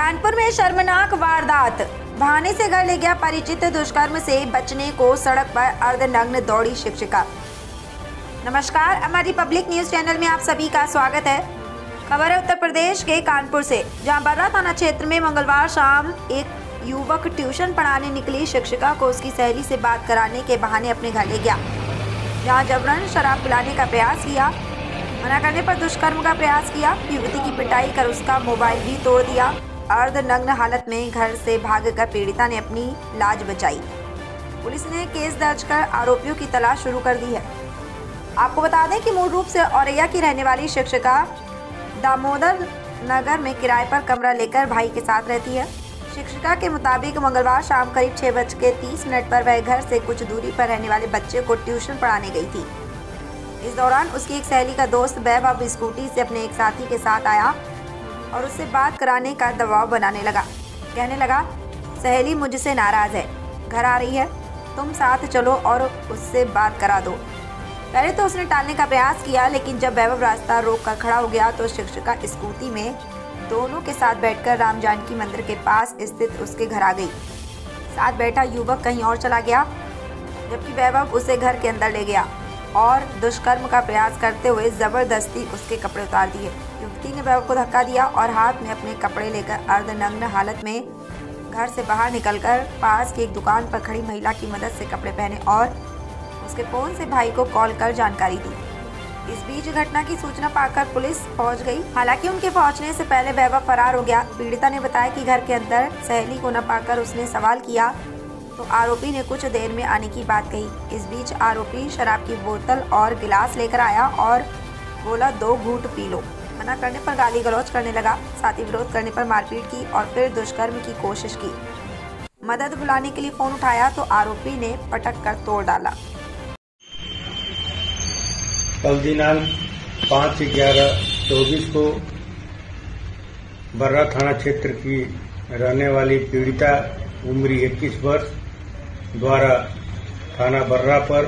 कानपुर में शर्मनाक वारदात। बहाने से घर ले गया परिचित, दुष्कर्म से बचने को सड़क पर अर्धनग्न दौड़ी शिक्षिका। नमस्कार, हमारी पब्लिक न्यूज चैनल में आप सभी का स्वागत है। खबर है उत्तर प्रदेश के कानपुर से, जहां बर्रा थाना क्षेत्र में मंगलवार शाम एक युवक ट्यूशन पढ़ाने निकली शिक्षिका को उसकी सहेली से बात कराने के बहाने अपने घर ले गया, जहां जबरन शराब पिलाने का प्रयास किया। मना करने पर दुष्कर्म का प्रयास किया। युवती की पिटाई कर उसका मोबाइल भी तोड़ दिया। अर्धनग्न हालत में घर से भागकर पीड़िता ने अपनी लाज बचाई। पुलिस ने केस दर्ज कर आरोपियों की तलाश शुरू कर दी है। आपको बता दें कि मूल रूप से औरैया की रहने वाली शिक्षिका दामोदर नगर में किराए पर कमरा लेकर भाई के साथ रहती है। शिक्षिका के मुताबिक मंगलवार शाम करीब 6:30 पर वह घर से कुछ दूरी पर रहने वाले बच्चे को ट्यूशन पढ़ाने गई थी। इस दौरान उसकी एक सहेली का दोस्त वैभव स्कूटी से अपने एक साथी के साथ आया और उससे बात कराने का दबाव बनाने लगा। कहने लगा, सहेली मुझसे नाराज है, घर आ रही है, तुम साथ चलो और उससे बात करा दो। पहले तो उसने टालने का प्रयास किया, लेकिन जब वैभव रास्ता रोक कर खड़ा हो गया तो शिक्षिका स्कूटी में दोनों के साथ बैठकर राम जानकी मंदिर के पास स्थित उसके घर आ गई। साथ बैठा युवक कहीं और चला गया, जबकि वैभव उसे घर के अंदर ले गया और दुष्कर्म का प्रयास करते हुए जबरदस्ती उसके कपड़े उतार दिए। युवती ने वैभव को धक्का दिया और हाथ में अपने कपड़े लेकर अर्धनग्न हालत में घर से बाहर निकलकर पास की एक दुकान पर खड़ी महिला की मदद से कपड़े पहने और उसके फोन से भाई को कॉल कर जानकारी दी। इस बीच घटना की सूचना पाकर पुलिस पहुंच गई। हालांकि उनके पहुंचने से पहले वैभव फरार हो गया। पीड़िता ने बताया कि घर के अंदर सहेली को न पाकर उसने सवाल किया तो आरोपी ने कुछ देर में आने की बात कही। इस बीच आरोपी शराब की बोतल और गिलास लेकर आया और बोला, 2 घूंट पी लो। मना करने पर गाली गलौज करने लगा। साथ ही विरोध करने पर मारपीट की और फिर दुष्कर्म की कोशिश की। मदद बुलाने के लिए फोन उठाया तो आरोपी ने पटक कर तोड़ डाला। कल दिनांक 5/11/24 को बर्रा थाना क्षेत्र की रहने वाली पीड़िता उम्र 21 वर्ष द्वारा थाना बर्रा पर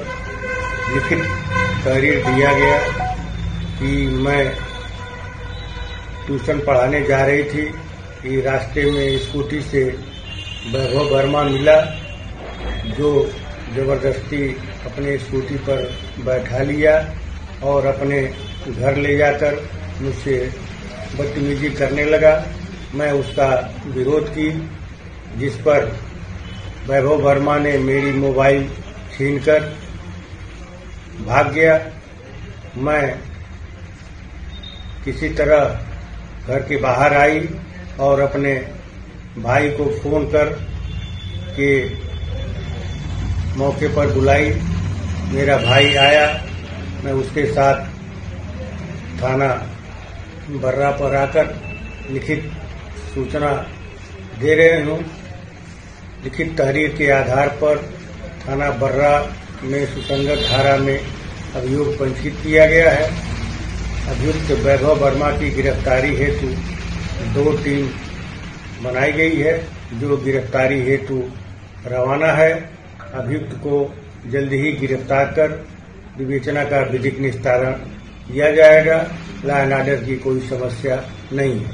लिखित तहरीर दिया गया कि मैं ट्यूशन पढ़ाने जा रही थी कि रास्ते में स्कूटी से वैभव वर्मा मिला, जो जबरदस्ती अपने स्कूटी पर बैठा लिया और अपने घर ले जाकर मुझसे बदतमीजी करने लगा। मैं उसका विरोध की, जिस पर वैभव वर्मा ने मेरी मोबाइल छीनकर भाग गया। मैं किसी तरह घर के बाहर आई और अपने भाई को फोन कर के मौके पर बुलाई। मेरा भाई आया, मैं उसके साथ थाना बर्रा पर आकर लिखित सूचना दे रहे हूं। लिखित तहरीर के आधार पर थाना बर्रा में सुसंगत धारा में अभियोग पंजीकृत किया गया है। अभियुक्त वैभव वर्मा की गिरफ्तारी हेतु 2 टीम बनाई गई है, जो गिरफ्तारी हेतु रवाना है। अभियुक्त को जल्द ही गिरफ्तार कर विवेचना का विधिक निस्तारण किया जाएगा। लॉ एंड ऑर्डर की कोई समस्या नहीं है।